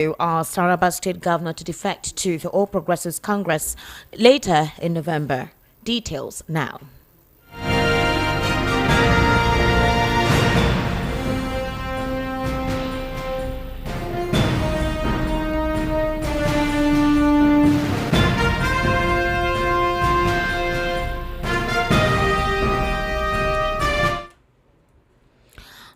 Our Saraba State Governor to defect to the All Progressives Congress later in November. Details now.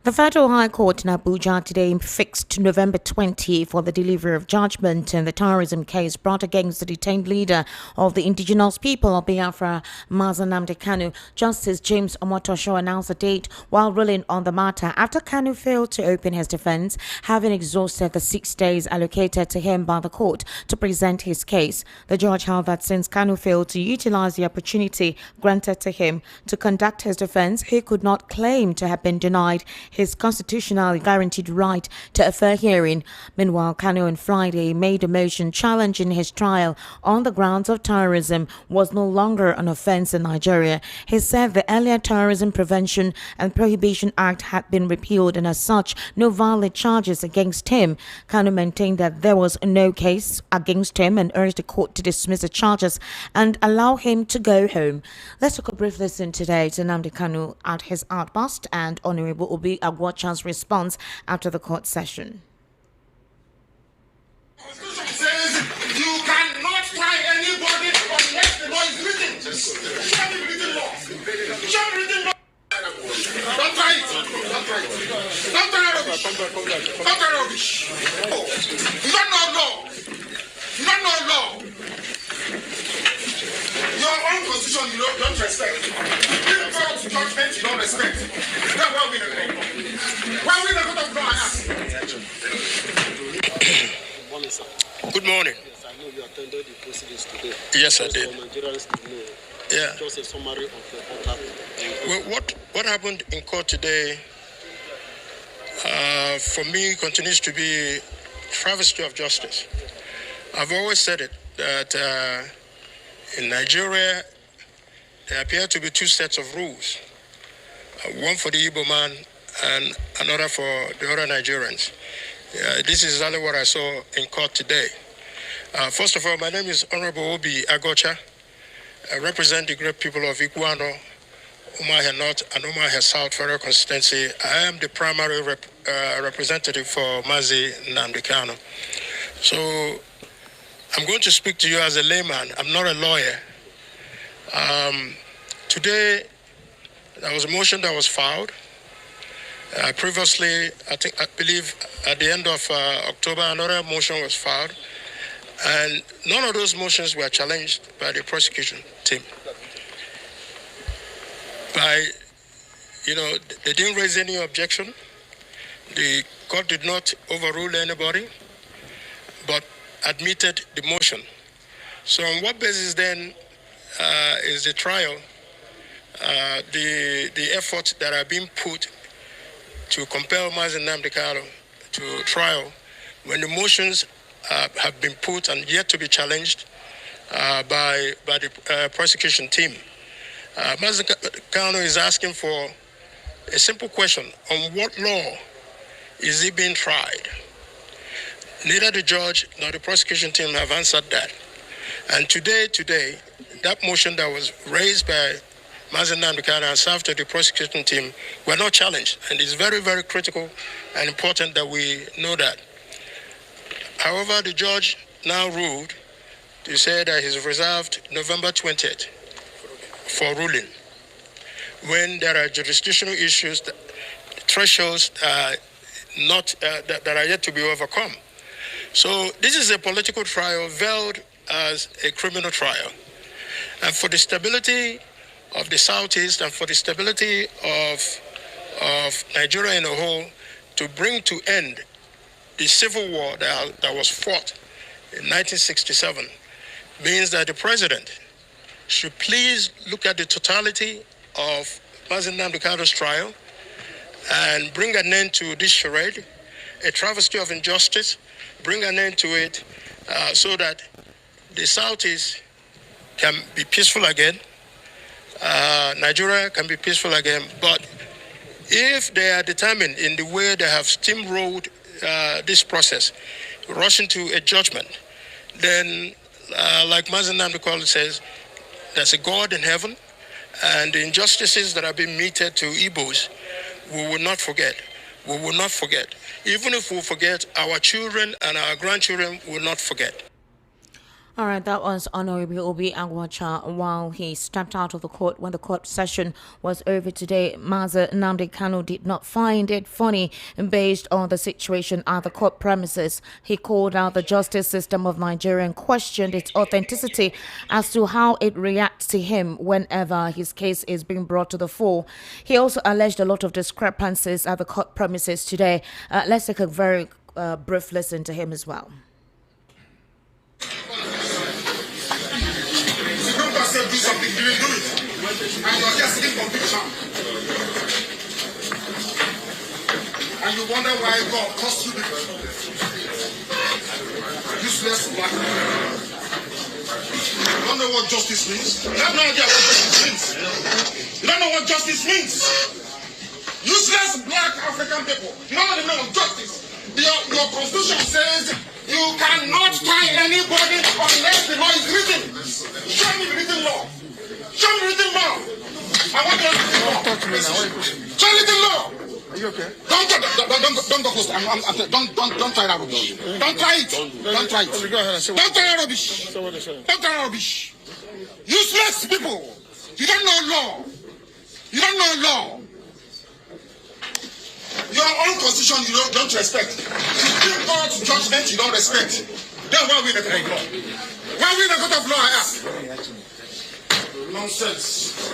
The Federal High Court in Abuja today fixed November 20 for the delivery of judgment in the terrorism case brought against the detained leader of the indigenous people of Biafra, Mazi Kanu. Justice James Omotosho announced the date while ruling on the matter after Kanu failed to open his defense, having exhausted the 6 days allocated to him by the court to present his case. The judge held that since Kanu failed to utilize the opportunity granted to him to conduct his defense, he could not claim to have been denied his constitutionally guaranteed right to a fair hearing. Meanwhile, Kanu on Friday made a motion challenging his trial on the grounds of terrorism was no longer an offense in Nigeria. He said the earlier Terrorism Prevention and Prohibition Act had been repealed and as such, no valid charges against him. Kanu maintained that there was no case against him and urged the court to dismiss the charges and allow him to go home. Let's take a brief listen today to Nnamdi Kanu at his outburst and Honorable Obi Agwacha's response after the court session. Constitution says you cannot try anybody unless the law is written. Show me written law. Show me written law. Don't try it. Don't try it. Don't try rubbish. Don't try rubbish. Oh, you don't know law. You don't know law. Your own constitution you don't respect. Give God judgment you don't respect. That's why we don't know. Why we don't go to law and ask? Good morning. Yes, I know you attended the proceedings today. Yes, I did. For Nigerians to know. Yeah. Just a summary of what happened. Well, what happened in court today, for me, continues to be travesty of justice. I've always said it, that in Nigeria, there appear to be two sets of rules. One for the Igbo man and another for the other Nigerians. This is exactly what I saw in court today. First of all, my name is Honorable Obi Agocha. I represent the great people of Iguano, Umuahia North and Umuahia South Federal Constituency. I am the primary representative for Mazi Nnamdi Kanu. So I'm going to speak to you as a layman. I'm not a lawyer. Today, there was a motion that was filed. Previously, I believe at the end of October, another motion was filed. And none of those motions were challenged by the prosecution team. They didn't raise any objection. The court did not overrule anybody, but admitted the motion. So on what basis then is the trial, the efforts that are being put to compel Mazi Nnamdi Kanu to trial when the motions have been put and yet to be challenged by the prosecution team? Mazi Kanu is asking for a simple question: on what law is he being tried? Neither the judge nor the prosecution team have answered that. And today, that motion that was raised by Mazi Nnamdi Kanu and served to the prosecution team were not challenged. And it's very, very critical and important that we know that. However, the judge now ruled to say that he's reserved November 20th for ruling. When there are jurisdictional issues, thresholds that are yet to be overcome. So this is a political trial veiled as a criminal trial. And for the stability of the Southeast and for the stability of Nigeria in a whole, to bring to end the civil war that was fought in 1967, means that the president should please look at the totality of Mazi Nnamdi Kanu's trial and bring an end to this charade, a travesty of injustice, bring an end to it so that the Southeast can be peaceful again, Nigeria can be peaceful again. But if they are determined in the way they have steamrolled this process, rushing to a judgment, then, like Mazen Namdekwalo says, there's a God in heaven, and the injustices that have been meted to Igbos, we will not forget. We will not forget. Even if we forget, our children and our grandchildren will not forget. All right, that was Honorable Obi Agwacha while he stepped out of the court when the court session was over today. Mazi Nnamdi Kanu did not find it funny based on the situation at the court premises. He called out the justice system of Nigeria and questioned its authenticity as to how it reacts to him whenever his case is being brought to the fore. He also alleged a lot of discrepancies at the court premises today. Let's take a very brief listen to him as well. Do something, you will do it. And you're just in conviction. And you wonder why God cost you people. Useless black people. You don't know what justice means. You have no idea what justice means. You don't know what justice means. Useless black African people. You don't know the meaning of justice. Your constitution says you cannot tie anybody unless the law is written. Show me the written law. Show me the written law. I want the written law. Show me the written law. Are you okay? Don't go close. Don't try that rubbish. Don't try it. Don't try it. Don't try that rubbish. Don't try that rubbish. Useless people. You don't know law. You don't know law. Your own constitution you don't respect. Supreme Court judgment you don't respect. Then why we the court of law? Why we the court of law, I ask? Nonsense.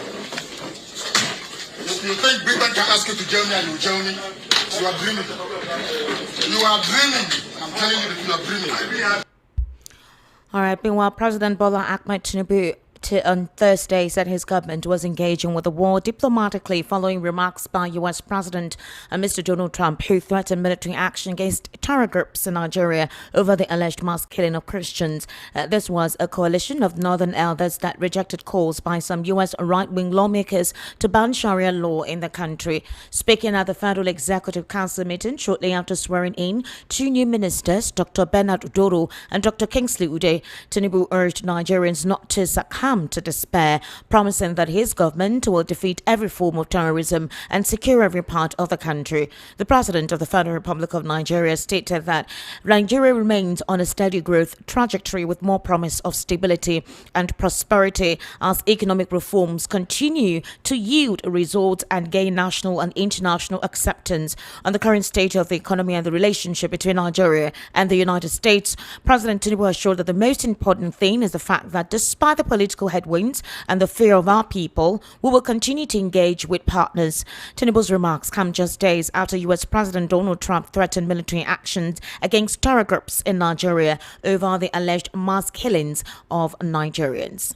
If you think Britain can ask you to jail me and you jail me, you are dreaming. You are dreaming. I'm telling you that you are dreaming. All right, meanwhile, President Bola Ahmed Tinubu on Thursday said his government was engaging with the war diplomatically following remarks by U.S. President Mr. Donald Trump, who threatened military action against terror groups in Nigeria over the alleged mass killing of Christians. This was a coalition of northern elders that rejected calls by some U.S. right-wing lawmakers to ban Sharia law in the country. Speaking at the Federal Executive Council meeting shortly after swearing in two new ministers, Dr. Bernard Udoro and Dr. Kingsley Ude, Tinubu urged Nigerians not to succumb to despair, promising that his government will defeat every form of terrorism and secure every part of the country. The President of the Federal Republic of Nigeria stated that Nigeria remains on a steady growth trajectory with more promise of stability and prosperity as economic reforms continue to yield results and gain national and international acceptance. On the current state of the economy and the relationship between Nigeria and the United States, President Tinubu assured that the most important thing is the fact that despite the political headwinds and the fear of our people, we will continue to engage with partners. Tinubu's remarks come just days after U.S. President Donald Trump threatened military actions against terror groups in Nigeria over the alleged mass killings of Nigerians.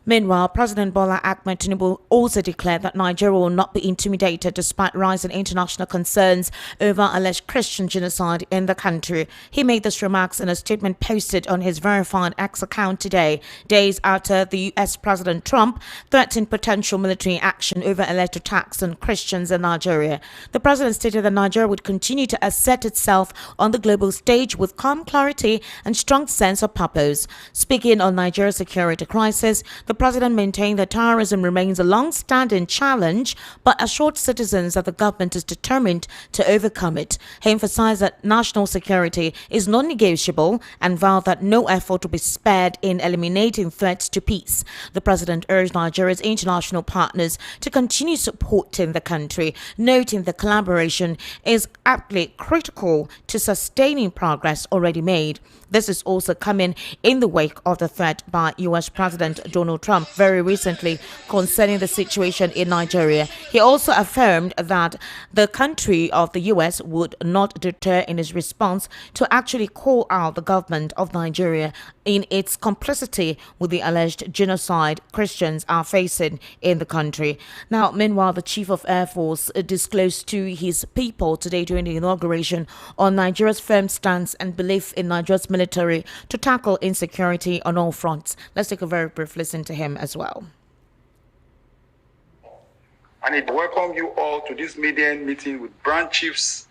Meanwhile, President Bola Ahmed Tinubu also declared that Nigeria will not be intimidated despite rising international concerns over alleged Christian genocide in the country. He made these remarks in a statement posted on his verified X account today, days after the U.S. President Trump threatened potential military action over alleged attacks on Christians in Nigeria. The president stated that Nigeria would continue to assert itself on the global stage with calm clarity and strong sense of purpose. Speaking on Nigeria's security crisis, the president maintained that terrorism remains a long-standing challenge, but assured citizens that the government is determined to overcome it. He emphasized that national security is non-negotiable and vowed that no effort will be spared in eliminating threats to peace. The president urged Nigeria's international partners to continue supporting the country, noting the collaboration is absolutely critical to sustaining progress already made. This is also coming in the wake of the threat by U.S. President Donald Trump very recently concerning the situation in Nigeria. He also affirmed that the country of the U.S. would not deter in its response to actually call out the government of Nigeria in its complicity with the alleged genocide Christians are facing in the country. Now, meanwhile, the Chief of Air Force disclosed to his people today during the inauguration on Nigeria's firm stance and belief in Nigeria's military to tackle insecurity on all fronts. Let's take a very brief listen to him as well. And I welcome you all to this media meeting with branch chiefs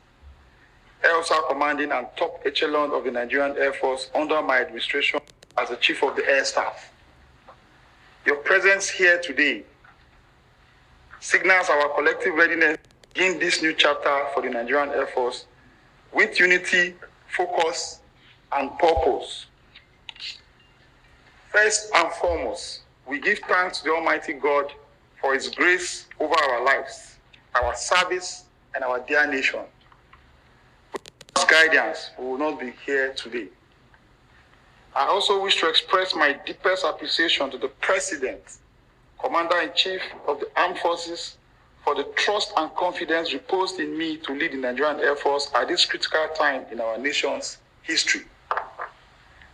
ELSA commanding and top echelon of the Nigerian Air Force under my administration as the Chief of the Air Staff. Your presence here today signals our collective readiness in this new chapter for the Nigerian Air Force with unity, focus, and purpose. First and foremost, we give thanks to the Almighty God for His grace over our lives, our service, and our dear nation. With His guidance, we will not be here today. I also wish to express my deepest appreciation to the President, Commander-in-Chief of the Armed Forces, for the trust and confidence reposed in me to lead the Nigerian Air Force at this critical time in our nation's history.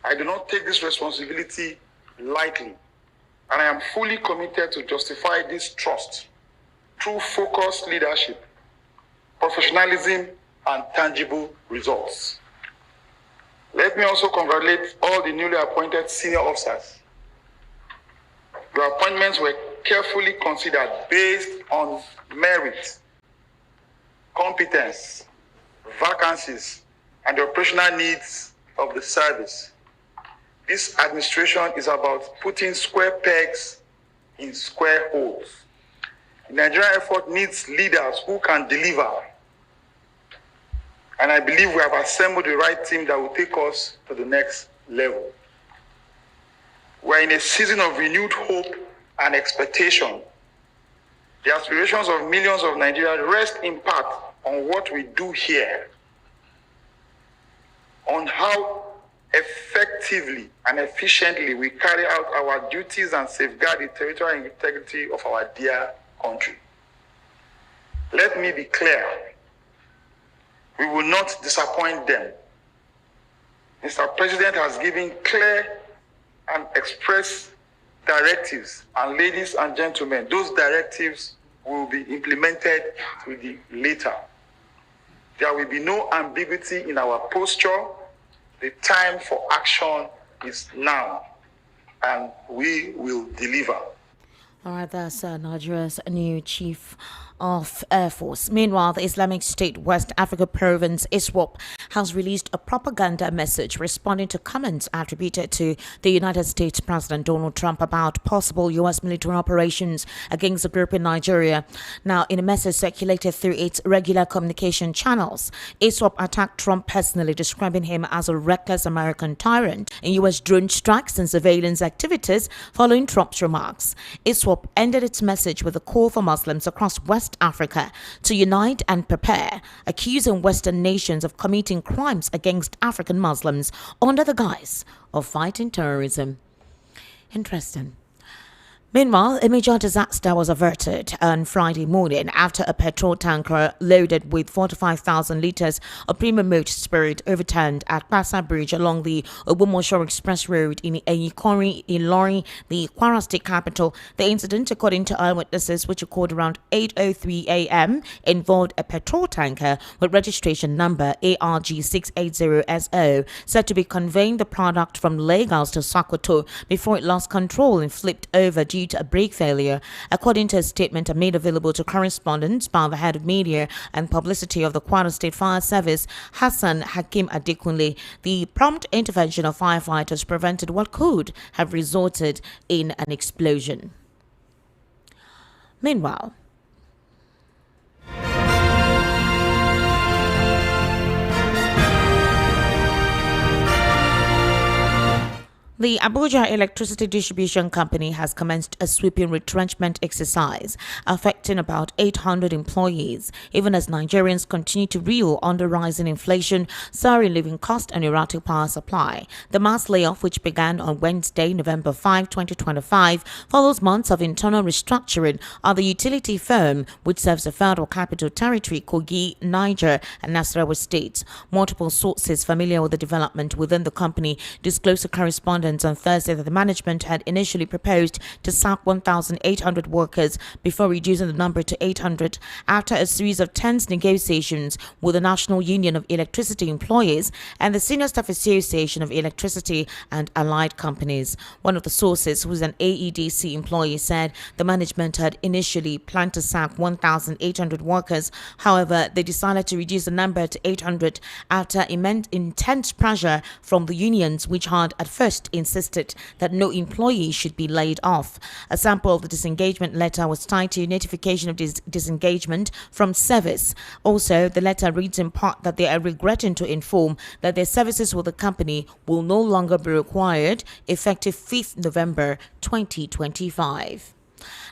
I do not take this responsibility lightly, and I am fully committed to justify this trust through focused leadership, professionalism, and tangible results. Let me also congratulate all the newly appointed senior officers. Your appointments were carefully considered based on merit, competence, vacancies, and the operational needs of the service. This administration is about putting square pegs in square holes. The Nigerian Air Force needs leaders who can deliver. And I believe we have assembled the right team that will take us to the next level. We're in a season of renewed hope and expectation. The aspirations of millions of Nigerians rest in part on what we do here, on how effectively and efficiently we carry out our duties and safeguard the territorial integrity of our dear country. Let me be clear. We will not disappoint them. Mr. President has given clear and express directives, and ladies and gentlemen, those directives will be implemented to the later. There will be no ambiguity in our posture. The time for action is now, and we will deliver. All right, that's Nigeria's new Chief of Air Force. Meanwhile, the Islamic State West Africa Province ISWAP has released a propaganda message responding to comments attributed to the United States President Donald Trump about possible U.S. military operations against the group in Nigeria. Now, in a message circulated through its regular communication channels, ISWAP attacked Trump personally, describing him as a reckless American tyrant in U.S. drone strikes and surveillance activities following Trump's remarks. ISWAP ended its message with a call for Muslims across West Africa to unite and prepare, accusing Western nations of committing crimes against African Muslims under the guise of fighting terrorism. Interesting. Meanwhile, a major disaster was averted on Friday morning after a petrol tanker loaded with 45,000 litres of premium motor spirit overturned at Pasa Bridge along the Ogbomosho Express Road in Eyikori, Ilorin, the Kwara State capital. The incident, according to eyewitnesses, which occurred around 8:03 a.m., involved a petrol tanker with registration number ARG680SO, said to be conveying the product from Lagos to Sokoto before it lost control and flipped over due to a brake failure. According to a statement made available to correspondents by the head of media and publicity of the Kwara State Fire Service, Hassan Hakim Adekunle, the prompt intervention of firefighters prevented what could have resulted in an explosion. Meanwhile, the Abuja Electricity Distribution Company has commenced a sweeping retrenchment exercise affecting about 800 employees, even as Nigerians continue to reel under rising inflation, soaring living cost, and erratic power supply. The mass layoff, which began on Wednesday, November 5, 2025, follows months of internal restructuring at the utility firm, which serves the Federal Capital Territory, Kogi, Niger, and Nasarawa states. Multiple sources familiar with the development within the company disclosed to correspondents correspondents on Thursday that the management had initially proposed to sack 1,800 workers before reducing the number to 800 after a series of tense negotiations with the National Union of Electricity Employees and the Senior Staff Association of Electricity and Allied Companies. One of the sources, who is an AEDC employee, said the management had initially planned to sack 1,800 workers. However, they decided to reduce the number to 800 after intense pressure from the unions, which had at first insisted that no employee should be laid off. A sample of the disengagement letter was tied to notification of disengagement from service. Also, the letter reads in part that they are regretting to inform that their services with the company will no longer be required effective 5th November 2025.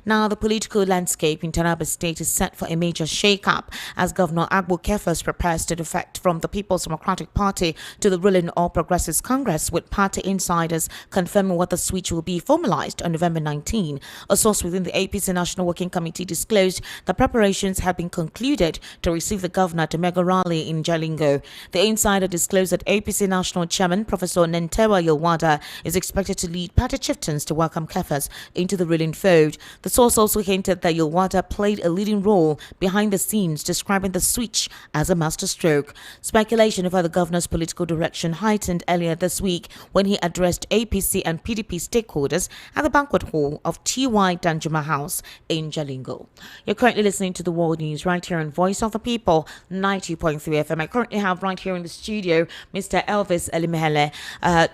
Now, the political landscape in Taraba State is set for a major shake-up as Governor Agbo Kefas prepares to defect from the People's Democratic Party to the ruling All Progressives Congress, with party insiders confirming what the switch will be formalized on November 19. A source within the APC National Working Committee disclosed that preparations have been concluded to receive the governor to mega rally in Jalingo. The insider disclosed that APC National Chairman Professor Nentewa Yilwada is expected to lead party chieftains to welcome Kefas into the ruling fold. The source also hinted that Yilwada played a leading role behind the scenes, describing the switch as a masterstroke. Speculation over the governor's political direction heightened earlier this week when he addressed APC and PDP stakeholders at the banquet hall of TY Danjuma House in Jalingo. You're currently listening to the World News right here on Voice of the People, 90.3 FM. I currently have right here in the studio Mr. Elvis Elimehele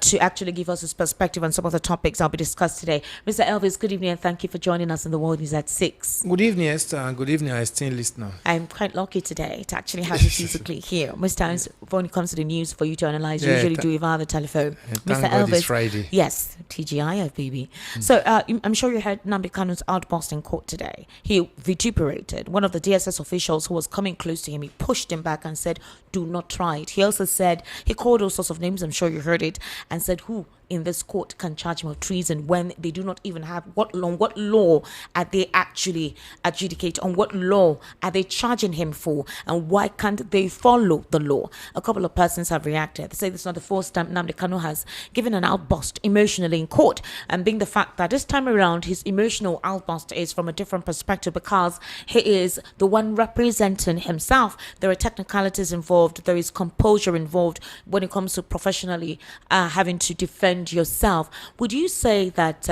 to actually give us his perspective on some of the topics I'll be discussed today. Mr. Elvis, good evening and thank you for joining us in the World News at 6. Good evening, Esther, and good evening, our esteemed listener. I'm quite lucky today to actually have you physically here. Most times, when it comes to the news for you to analyze, you usually do it via the telephone. Mr. Elvis, it's Friday. Yes, TGI, baby. So I'm sure you heard Nnamdi Kanu's outburst in court today. He vituperated one of the DSS officials who was coming close to him. He pushed him back and said, "Do not try it." He also said, he called all sorts of names, I'm sure you heard it, and said, who in this court can charge him of treason when they do not even have what law are they actually adjudicate, on what law are they charging him for, and why can't they follow the law? A couple of persons have reacted. They say this is not the first time Nnamdi Kanu has given an outburst emotionally in court, and being the fact that this time around his emotional outburst is from a different perspective because he is the one representing himself. There are technicalities involved, there is composure involved when it comes to professionally having to defend yourself. Would you say that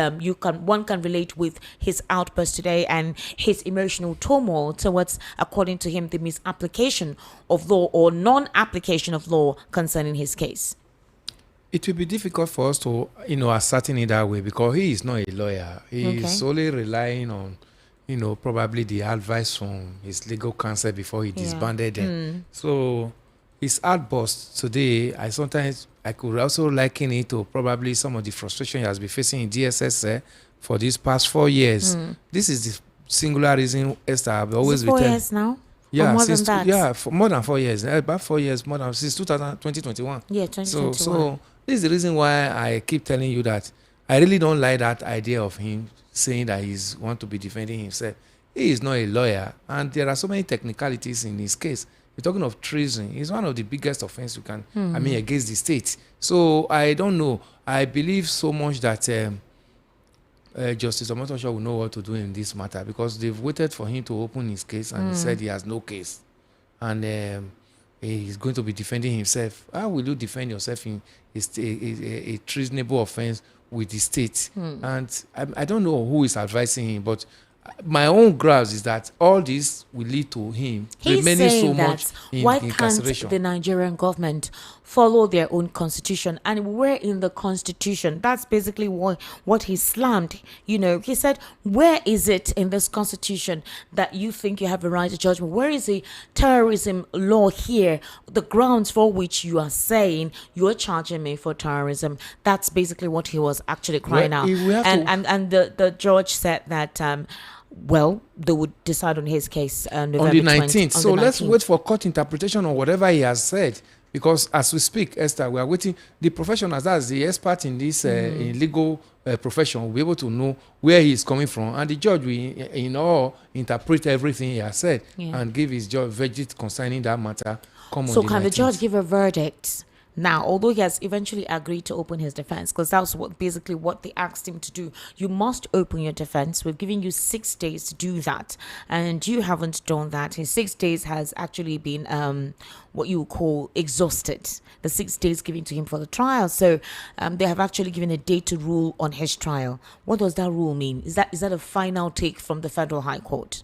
one can relate with his outburst today and his emotional turmoil towards, according to him, the misapplication of law or non-application of law concerning his case? It will be difficult for us to, ascertain it that way because he is not a lawyer. He is solely relying on, probably the advice from his legal counsel before he disbanded them. So his outburst today, I could also liken it to probably some of the frustration he has been facing in DSS for these past 4 years. This is the singular reason, Esther, I've always been 4 years now? Yeah, or more than that? For more than 4 years. About 4 years, since 2021. Yeah, 2021. So this is the reason why I keep telling you that I really don't like that idea of him saying that he's want to be defending himself. He is not a lawyer, and there are so many technicalities in his case. We're talking of treason. It's one of the biggest offenses you can, against the state. So I don't know. I believe so much that Justice Omotosho will know what to do in this matter because they've waited for him to open his case and he said he has no case. And he's going to be defending himself. How will you defend yourself in a treasonable offense with the state? And I don't know who is advising him, but my own grasp is that all this will lead to him remaining so much in incarceration. Why can't the Nigerian government follow their own constitution? And where in the constitution? That's basically what he slammed. He said, where is it in this constitution that you think you have a right to judgment? Where is the terrorism law here? The grounds for which you are saying you're charging me for terrorism. That's basically what he was actually crying out. And the judge said that they would decide on his case November on the 19th. So let's 19th. wait for court interpretation on whatever he has said. Because as we speak, Esther, we are waiting. The professionals, that's the expert in this in legal profession, will be able to know where he is coming from. And the judge will, interpret everything he has said and give his verdict concerning that matter. So can the judge give a verdict Now, although he has eventually agreed to open his defense, because that's basically what they asked him to do. You must open your defense. We've given you 6 days to do that, and you haven't done that. His 6 days has actually been what you call exhausted. The 6 days given to him for the trial. So they have actually given a date to rule on his trial. What does that rule mean? Is that a final take from the Federal High Court?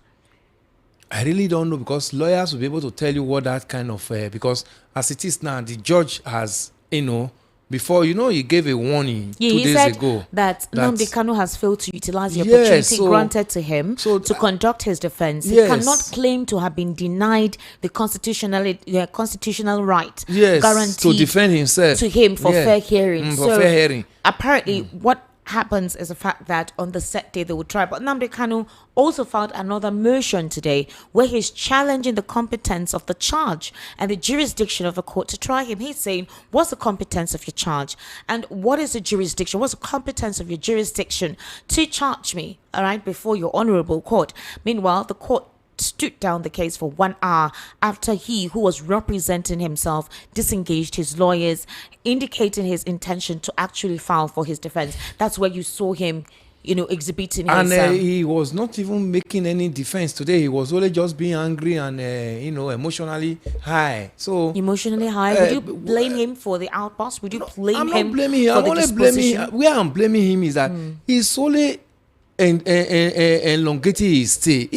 I really don't know, because lawyers will be able to tell you what that kind of because as it is now, the judge has, before, he gave a warning 2 he days said ago that Nnamdi Kanu has failed to utilize the opportunity granted to him to conduct his defense. He cannot claim to have been denied the constitutional right guaranteed to defend himself to him for fair hearing. For fair hearing. Apparently, what happens is the fact that on the set day they will try. But Nnamdi Kanu also filed another motion today where he's challenging the competence of the charge and the jurisdiction of the court to try him. He's saying, what's the competence of your charge? And what is the jurisdiction? What's the competence of your jurisdiction to charge me, all right, before your honorable court? Meanwhile, the court stood down the case for 1 hour after he, who was representing himself, disengaged his lawyers, indicating his intention to actually file for his defense. That's where you saw him, exhibiting his... And he was not even making any defense today. He was only just being angry and, emotionally high. So emotionally high? Would you blame him for the outburst? Would you blame I'm him not blaming him. for I'm the only disposition? blaming. Where I'm blaming him is that he's solely elongating his stay.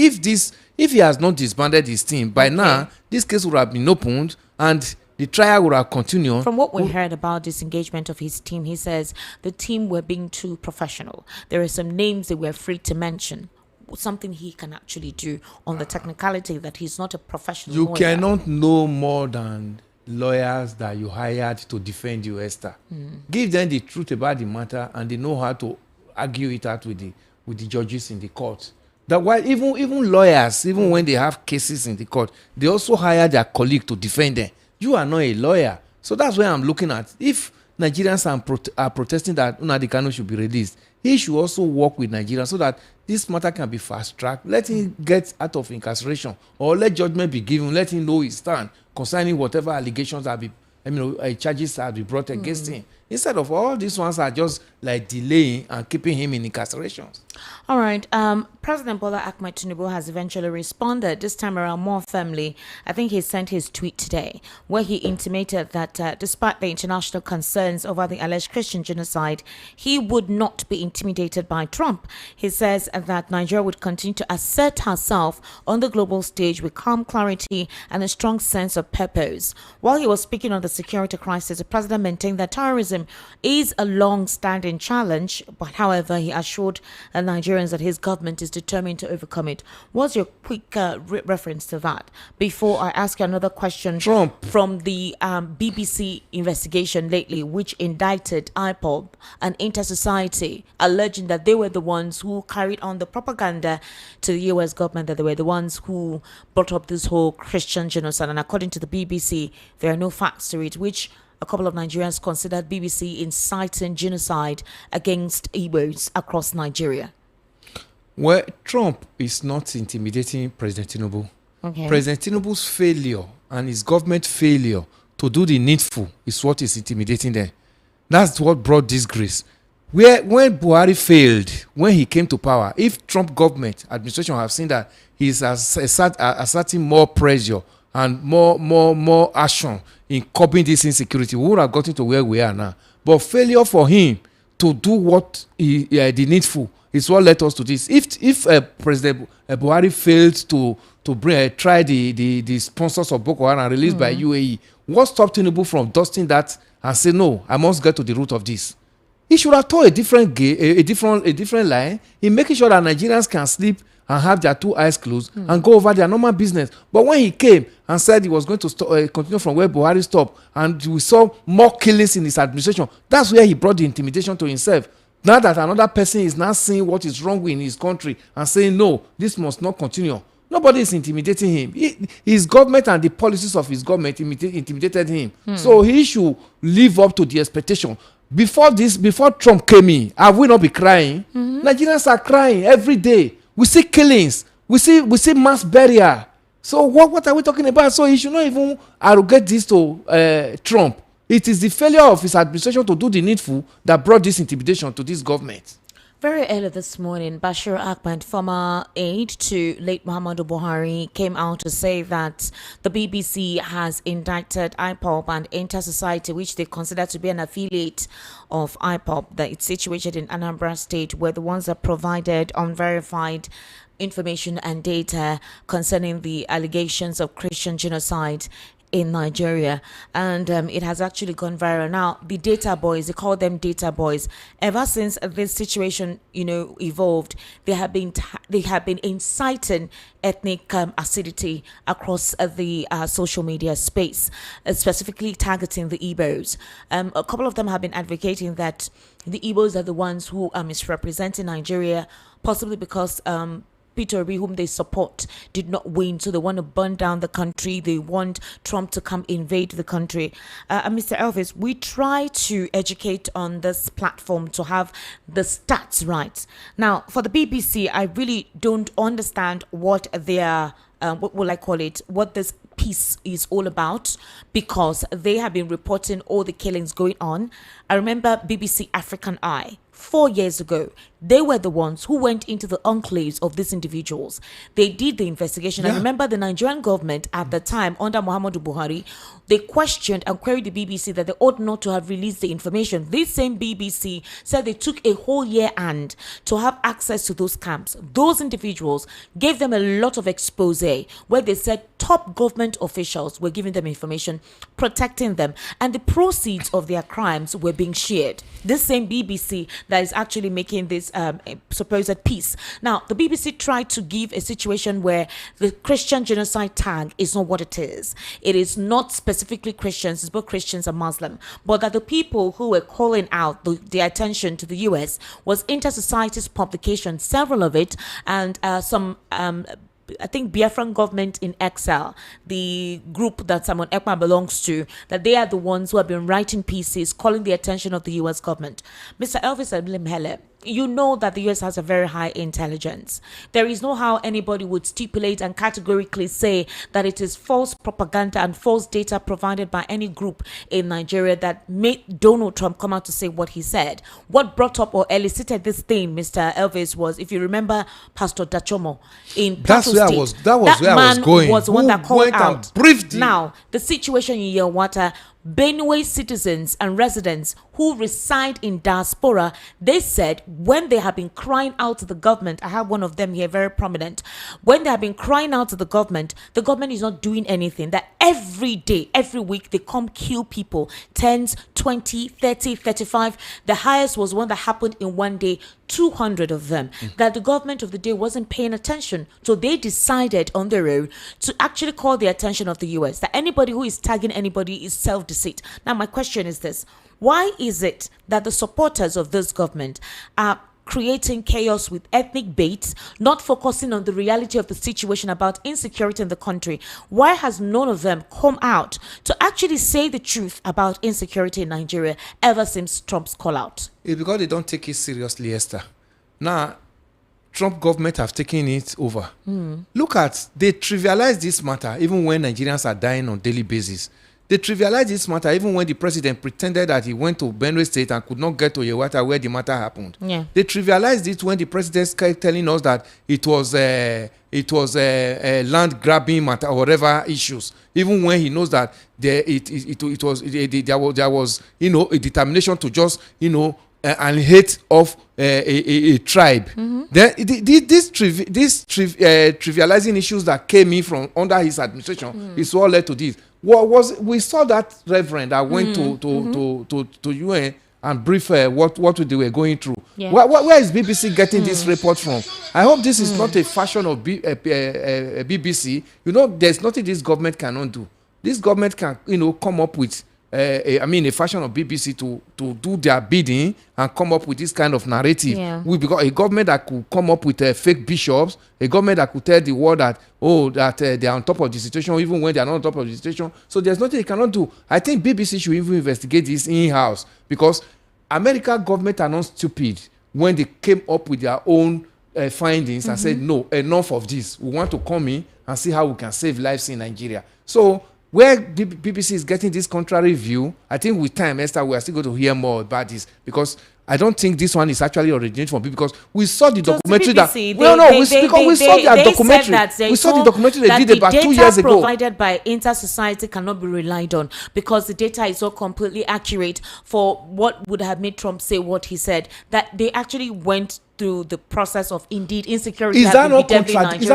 If he has not disbanded his team by now, this case would have been opened and the trial would have continued. From what we heard about disengagement of his team, he says the team were being too professional. There are some names they were free to mention. Something he can actually do on the technicality that he's not a professional lawyer. You cannot know more than lawyers that you hired to defend you, Esther. Give them the truth about the matter and they know how to argue it out with the judges in the court. That while even lawyers, even when they have cases in the court, they also hire their colleague to defend them. You are not a lawyer. So that's where I'm looking at. If Nigerians are protesting that Nnamdi Kanu should be released, he should also work with Nigerians so that this matter can be fast-tracked. Let him get out of incarceration or let judgment be given. Let him know his stand concerning whatever allegations charges have been brought against him. Instead of all these ones are just like delaying and keeping him in incarceration. All right. President Bola Ahmed Tinubu has eventually responded, this time around more firmly. I think he sent his tweet today where he intimated that despite the international concerns over the alleged Christian genocide, he would not be intimidated by Trump. He says that Nigeria would continue to assert herself on the global stage with calm clarity and a strong sense of purpose. While he was speaking on the security crisis, the president maintained that terrorism is a long-standing challenge, but however, he assured Nigerians that his government is determined to overcome it. What's your quick reference to that? Before I ask you another question, Trump. From the BBC investigation lately, which indicted IPOB and Inter-Society, alleging that they were the ones who carried on the propaganda to the US government, that they were the ones who brought up this whole Christian genocide. And according to the BBC, there are no facts to it, which a couple of Nigerians considered BBC inciting genocide against Igbos across Nigeria. Well, Trump is not intimidating President Tinubu. Okay. President Tinubu's failure and his government failure to do the needful is what is intimidating them. That's what brought disgrace. When Buhari failed, when he came to power, if Trump government administration have seen that he's asserting more pressure and more action in curbing this insecurity, we would have gotten to where we are now. But failure for him to do what the needful is what led us to this. If President Buhari failed to try the sponsors of Boko Haram released by UAE, what stopped Tinubu from dusting that and say, no, I must get to the root of this? He should have told a different line in making sure that Nigerians can sleep and have their 2 eyes closed and go over their normal business. But when he came and said he was going to continue from where Buhari stopped, and we saw more killings in his administration, that's where he brought the intimidation to himself. Now that another person is now seeing what is wrong in his country and saying, no, this must not continue. Nobody is intimidating him. His government and the policies of his government intimidated him. So he should live up to the expectation. Before Trump came in, have we not been crying? Nigerians are crying every day. We see killings. We see mass burial. So what are we talking about? So he should not even arrogate this to Trump. It is the failure of his administration to do the needful that brought this intimidation to this government. Very early this morning, Bashir Ahmed, former aide to late Muhammadu Buhari, came out to say that the BBC has indicted IPOB and Enter Society, which they consider to be an affiliate of IPOB, that it's situated in Anambra State, where the ones that provided unverified information and data concerning the allegations of Christian genocide in Nigeria, and it has actually gone viral. Now, the data boys, they call them data boys. Ever since this situation, evolved, they have been inciting ethnic acidity across the social media space, specifically targeting the Igbos. A couple of them have been advocating that the Igbos are the ones who are misrepresenting Nigeria, possibly because Peter Obi, whom they support, did not win, so they want to burn down the country. They want Trump to come invade the country. Mr. Elvis, we try to educate on this platform to have the stats right. Now, for the BBC, I really don't understand what their what will I call it? What this piece is all about, because they have been reporting all the killings going on. I remember BBC African Eye 4 years ago. They were the ones who went into the enclaves of these individuals. They did the investigation. Yeah. I remember the Nigerian government at the time, under Muhammadu Buhari, they questioned and queried the BBC that they ought not to have released the information. This same BBC said they took a whole year and to have access to those camps. Those individuals gave them a lot of expose where they said top government officials were giving them information, protecting them, and the proceeds of their crimes were being shared. This same BBC that is actually making this supposed peace. Now, the BBC tried to give a situation where the Christian genocide tag is not what it is. It is not specifically Christians, it's both Christians and Muslim, but that the people who were calling out the attention to the US was Inter Society's publication, several of it, and some I think Biafran Government in Exile, the group that Simon Ekpa belongs to, that they are the ones who have been writing pieces calling the attention of the US government. Mr. Elvis Adlimhele, you know that the US has a very high intelligence. There is no how anybody would stipulate and categorically say that it is false propaganda and false data provided by any group in Nigeria that made Donald Trump come out to say what he said. What brought up or elicited this thing, Mr. Elvis, was, if you remember, Pastor Dachomo in Plateau State. That was where I was going. Was the one that called out. Briefed him. Now, the situation in Yelwata, Benue citizens and residents who reside in diaspora, they said when they have been crying out to the government, I have one of them here very prominent, when they have been crying out to the government is not doing anything, that every day, every week, they come kill people, 10s, 20, 30, 35. The highest was one that happened in one day, 200 of them, that the government of the day wasn't paying attention. So they decided on their own to actually call the attention of the US that anybody who is tagging anybody is self-deceit. Now, my question is this: why is it that the supporters of this government are creating chaos with ethnic baits, not focusing on the reality of the situation about insecurity in the country? Why has none of them come out to actually say the truth about insecurity in Nigeria ever since Trump's call out? It's because they don't take it seriously, Esther. Now, Trump government have taken it over. Look at, they trivialize this matter even when Nigerians are dying on daily basis. They trivialize this matter even when the president pretended that he went to Benue State and could not get to Yewata where the matter happened. Yeah. They trivialized it when the president kept telling us that it was a land grabbing matter or whatever issues. Even when he knows that there was a determination to just and hate of a tribe. Then this trivializing issues that came in from under his administration is what led to this. We saw that reverend that went to UN and brief what they were going through. Yeah. Where is BBC getting this report from? I hope this is not a fashion of BBC. There's nothing this government cannot do. This government can come up with a fashion of BBC to do their bidding and come up with this kind of narrative. Yeah. We got a government that could come up with fake bishops, a government that could tell the world that they are on top of the situation even when they are not on top of the situation. So there's nothing they cannot do. I think BBC should even investigate this in-house, because American government are not stupid when they came up with their own findings and said, no, enough of this. We want to come in and see how we can save lives in Nigeria. So Where the BBC is getting this contrary view, I think with time, Esther, we are still going to hear more about this, because I don't think this one is actually originating from BBC, because we saw the documentary BBC, we saw their documentary. We saw the documentary they did about 2 years ago. The data provided by Inter-Society cannot be relied on because the data is not completely accurate for what would have made Trump say what he said. That they actually went through the process of indeed insecurity. Is that not contradicting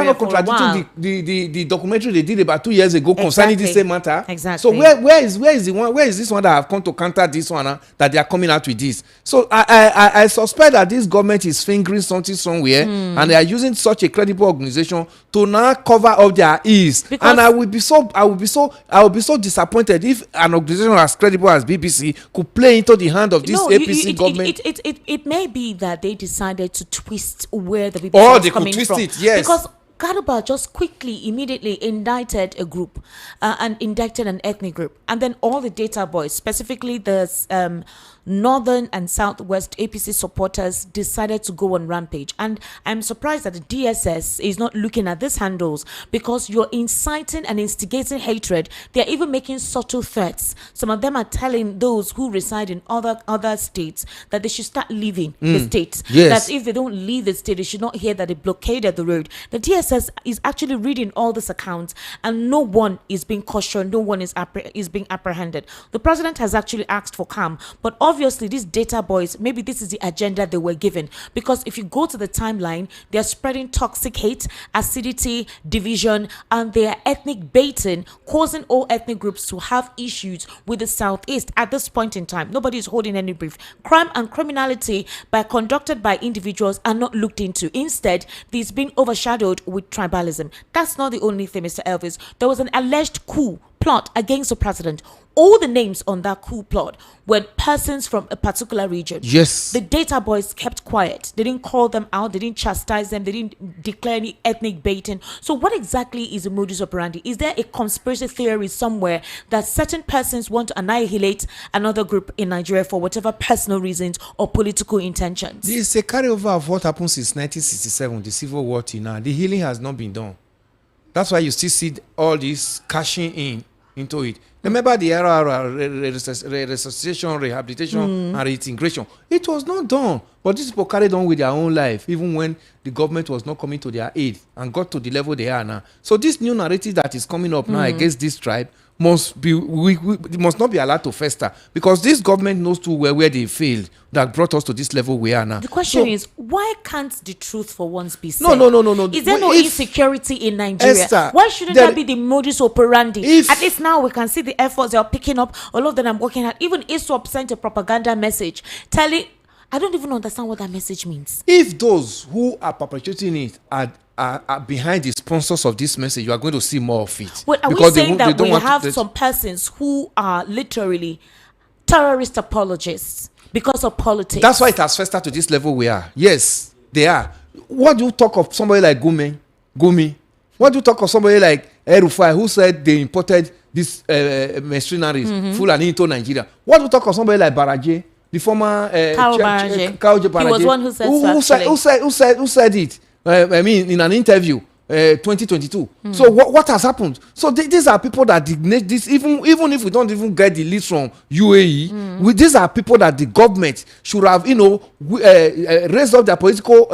the documentary they did about 2 years ago concerning the same matter? Exactly. So where is the one? Where is this one that have come to counter this one that they are coming out with this? So I suspect that this government is fingering something somewhere, and they are using such a credible organization to now cover up their ears. And I will be so disappointed if an organization as credible as BBC could play into the hand of this APC government. It may be that they decided to twist where the BBC is coming from. It, yes. Because Garba just quickly, immediately indicted a group and indicted an ethnic group. And then all the data boys, specifically the northern and southwest APC supporters, decided to go on rampage. And I'm surprised that the DSS is not looking at these handles, because you're inciting and instigating hatred. They're even making subtle threats. Some of them are telling those who reside in other states that they should start leaving the state. Yes. That if they don't leave the state, they should not hear that they blockaded the road. The DSS is actually reading all these accounts, and no one is being cautioned, no one is being apprehended. The president has actually asked for calm, but obviously these data boys, maybe this is the agenda they were given, because if you go to the timeline, they're spreading toxic hate, acidity, division, and they are ethnic baiting, causing all ethnic groups to have issues with the Southeast. At this point in time, nobody is holding any brief. Crime and criminality conducted by individuals are not looked into. Instead, this being overshadowed with tribalism. That's not the only thing, Mr. Elvis. There was an alleged coup plot against the president. All the names on that coup plot were persons from a particular region. Yes. The data boys kept quiet. They didn't call them out. They didn't chastise them. They didn't declare any ethnic baiting. So what exactly is the modus operandi? Is there a conspiracy theory somewhere that certain persons want to annihilate another group in Nigeria for whatever personal reasons or political intentions? This is a carryover of what happened since 1967, the Civil War till now. The healing has not been done. That's why you still see all this cashing into it. Remember the era of resuscitation, rehabilitation, and reintegration. It was not done. But these people carried on with their own life, even when the government was not coming to their aid and got to the level they are now. So this new narrative that is coming up now against this tribe must not be allowed to fester, because this government knows too well where they failed that brought us to this level we are now. The question is, why can't the truth for once be said? No. Is there no insecurity in Nigeria? Esther, why shouldn't that be the modus operandi? At least now we can see the efforts they are picking up. All of them I'm working at. Even ISWAP sent a propaganda message telling. I don't even understand what that message means. If those who are perpetrating it are behind the sponsors of this message, you are going to see more of it. Well, are we saying that we have some persons who are literally terrorist apologists because of politics? That's why it has festered to this level we are. Yes, they are. What do you talk of somebody like Gumi? What do you talk of somebody like Erufai, who said they imported these mercenaries, Fulani, into Nigeria? What do you talk of somebody like Baraje? The former Baraje. He was one who said it. I mean, in an interview, 2022. So what has happened? So these are people that even if we don't even get the leads from UAE, these are people that the government should have, raised up their political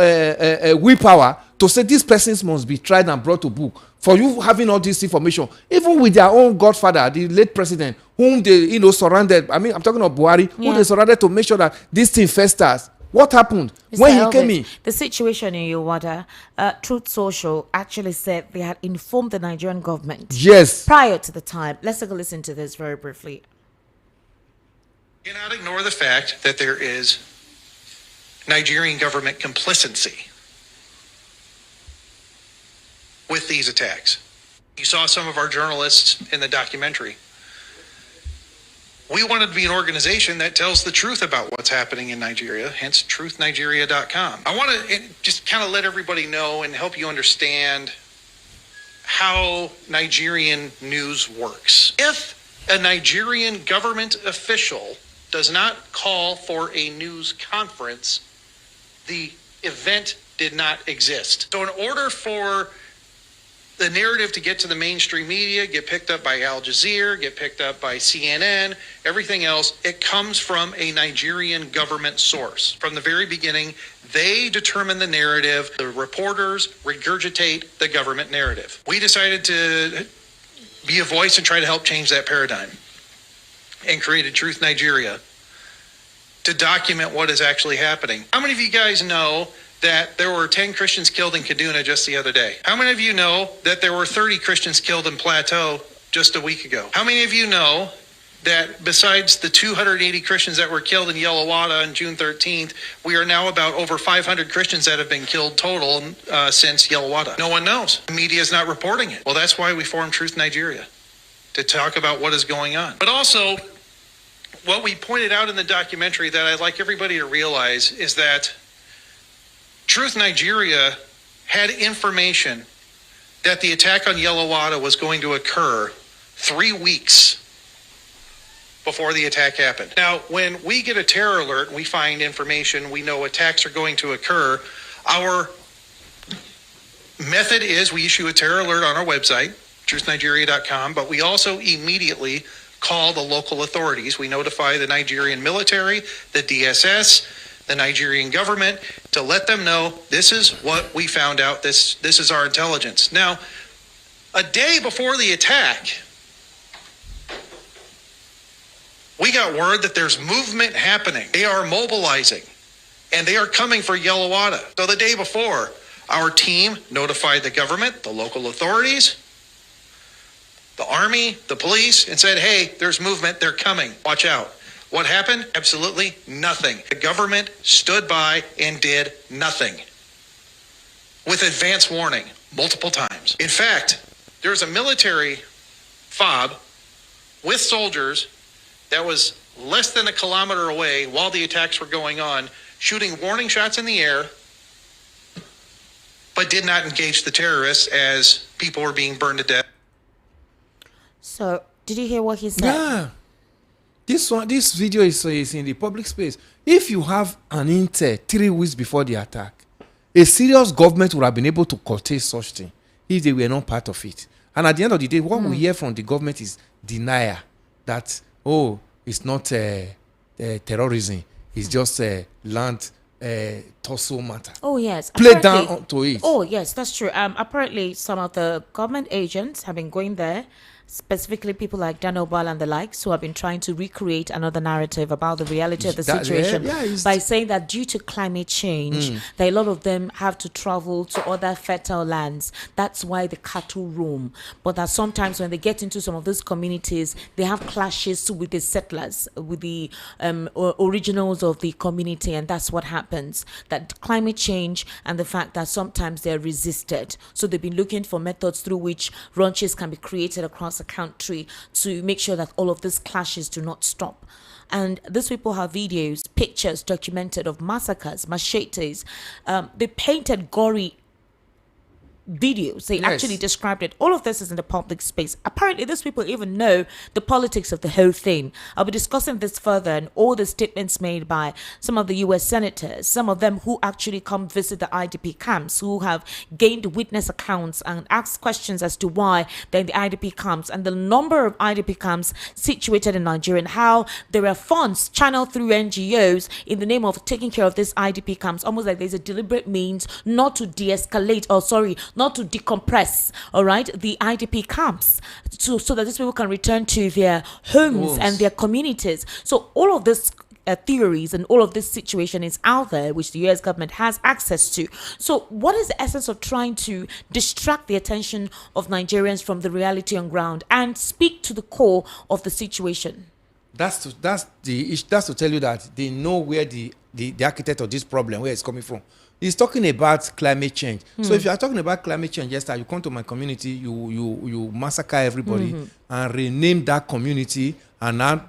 willpower to say these persons must be tried and brought to book. For you having all this information, even with their own godfather, the late president, whom they surrounded. I mean, I'm talking of Buhari, who they surrounded to make sure that this thing festers. What happened when he came in? The situation in Yowada, Truth Social actually said they had informed the Nigerian government. Yes. Prior to the time. Let's take a listen to this very briefly. You cannot ignore the fact that there is Nigerian government complicity with these attacks. You saw some of our journalists in the documentary. We wanted to be an organization that tells the truth about what's happening in Nigeria, hence truthnigeria.com. I want to just kind of let everybody know and help you understand how Nigerian news works. If a Nigerian government official does not call for a news conference, the event did not exist. So in order for the narrative to get to the mainstream media, get picked up by Al Jazeera, get picked up by CNN, everything else, it comes from a Nigerian government source. From the very beginning, they determine the narrative. The reporters regurgitate the government narrative. We decided to be a voice and try to help change that paradigm and created Truth Nigeria to document what is actually happening. How many of you guys know that there were 10 Christians killed in Kaduna just the other day? How many of you know that there were 30 Christians killed in Plateau just a week ago? How many of you know that besides the 280 Christians that were killed in Yellowwater on June 13th, we are now about over 500 Christians that have been killed total since Yellowwater? No one knows. The media is not reporting it. Well, that's why we formed Truth Nigeria, to talk about what is going on. But also, what we pointed out in the documentary that I'd like everybody to realize is that Truth Nigeria had information that the attack on Yellowwater was going to occur 3 weeks before the attack happened. Now, when we get a terror alert and we find information, we know attacks are going to occur, our method is we issue a terror alert on our website, truthnigeria.com, but we also immediately call the local authorities. We notify the Nigerian military, the DSS, the Nigerian government, to let them know this is what we found out, this is our intelligence. Now, a day before the attack, we got word that there's movement happening. They are mobilizing, and they are coming for Yellowwater. So the day before, our team notified the government, the local authorities, the army, the police, and said, hey, there's movement, they're coming, watch out. What happened? Absolutely nothing. The government stood by and did nothing with advance warning multiple times. In fact, there's a military fob with soldiers that was less than a kilometer away while the attacks were going on, shooting warning shots in the air, but did not engage the terrorists as people were being burned to death. So, did you hear what he said? Yeah. This video is in the public space. If you have an intel 3 weeks before the attack, a serious government would have been able to curtail such thing if they were not part of it. And at the end of the day, what we hear from the government is denial that, oh, it's not terrorism, it's just land Tsoho matter. Oh, yes. Play down to it. Oh, yes, that's true. Apparently, some of the government agents have been going there, specifically people like Dan Obal and the likes, who have been trying to recreate another narrative about the reality of the situation by saying that due to climate change, that a lot of them have to travel to other fertile lands. That's why the cattle roam. But that sometimes when they get into some of those communities, they have clashes with the settlers, with the originals of the community, and that's what happens. That climate change and the fact that sometimes they're resisted. So they've been looking for methods through which ranches can be created across the country to make sure that all of these clashes do not stop. And these people have videos, pictures documented of massacres, machetes. They painted gory videos. They actually described it. All of this is in the public space. Apparently, these people even know the politics of the whole thing. I'll be discussing this further and all the statements made by some of the US senators, some of them who actually come visit the IDP camps, who have gained witness accounts and asked questions as to why they're in the IDP camps and the number of IDP camps situated in Nigeria and how there are funds channeled through NGOs in the name of taking care of these IDP camps, almost like there's a deliberate means not to de-escalate, not to decompress, all right, the IDP camps, so that these people can return to their homes and their communities. So all of this theories and all of this situation is out there, which the US government has access to. So what is the essence of trying to distract the attention of Nigerians from the reality on ground and speak to the core of the situation? That's to tell you that they know where the architect of this problem, where it's coming from. He's talking about climate change. So if you are talking about climate change, yes, you come to my community, you massacre everybody and rename that community and now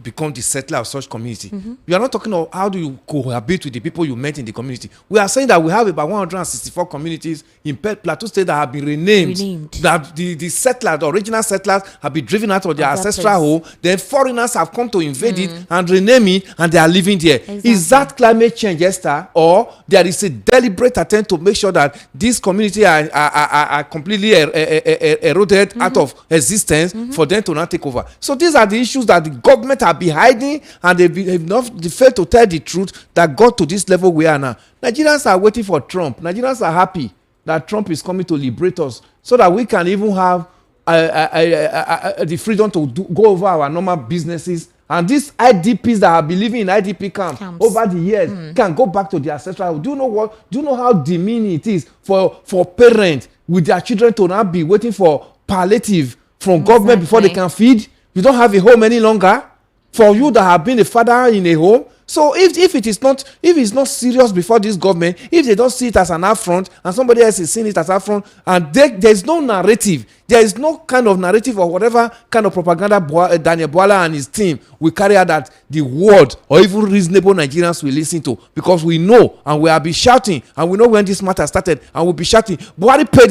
become the settler of such community. We are not talking of how do you cohabit with the people you met in the community. We are saying that we have about 164 communities in Plateau State that have been renamed. That the settlers, the original settlers, have been driven out of their ancestral home. Then foreigners have come to invade it and rename it, and they are living there. Exactly. Is that climate change, Esther, or there is a deliberate attempt to make sure that these communities are completely eroded out of existence for them to not take over? So these are the issues that the government have been hiding, and they failed to tell the truth that got to this level we are now. Nigerians are waiting for Trump. Nigerians are happy that Trump is coming to liberate us so that we can even have the freedom to go over our normal businesses. And these IDPs that have been living in IDP camps over the years can go back to their ancestral. Do you know how demeaning it is for parents with their children to not be waiting for palliative from government before they can feed? You don't have a home any longer. For you that have been a father in a home. So if it's not serious before this government, if they don't see it as an affront and somebody else is seeing it as affront, and there's no narrative, there is no kind of narrative or whatever kind of propaganda Daniel Bwala and his team will carry out that the world or even reasonable Nigerians will listen to, because we know and we have been shouting, and we know when this matter started, and we'll be shouting. Buhari paid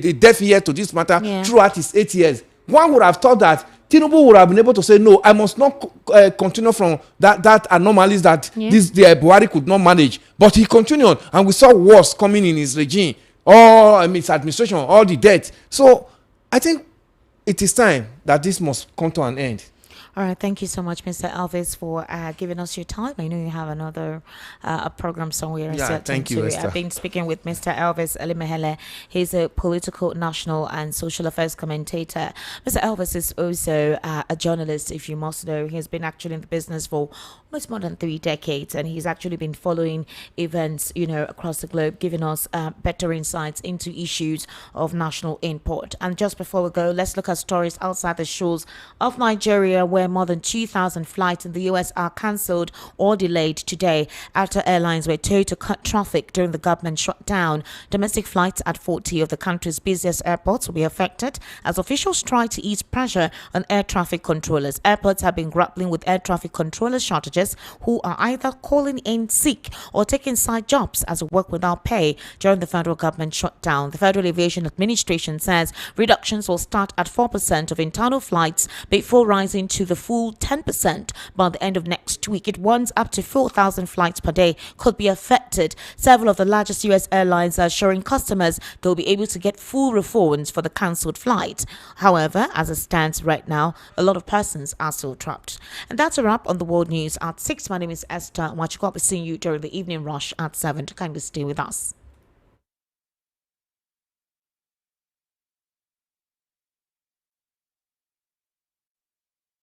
a deaf ear to this matter throughout his 8 years. One would have thought that Tinubu would have been able to say, no, I must not continue from that anomalies that the Buhari could not manage. But he continued, and we saw wars coming in his regime, his administration, all the debt. So I think it is time that this must come to an end. All right, thank you so much, Mr. Elvis, for giving us your time. I know you have another program somewhere. Yeah, thank you, Esther. I've been speaking with Mr. Elvis Elimehele. He's a political, national, and social affairs commentator. Mr. Elvis is also a journalist, if you must know. He's been actually in the business for almost more than 3 decades, and he's actually been following events, across the globe, giving us better insights into issues of national import. And just before we go, let's look at stories outside the shores of Nigeria, where more than 2,000 flights in the U.S. are cancelled or delayed today after airlines were told to cut traffic during the government shutdown. Domestic flights at 40 of the country's busiest airports will be affected as officials try to ease pressure on air traffic controllers. Airports have been grappling with air traffic controller shortages, who are either calling in sick or taking side jobs as work without pay during the federal government shutdown. The Federal Aviation Administration says reductions will start at 4% of internal flights before rising to the full 10% by the end of next week. It warns up to 4,000 flights per day could be affected. Several of the largest U.S. airlines are assuring customers they'll be able to get full refunds for the cancelled flight. However, as it stands right now, a lot of persons are still trapped. And that's a wrap on the world news at 6. My name is Esther Wachiko. I'll be seeing you during the evening rush at 7. Kindly stay with us.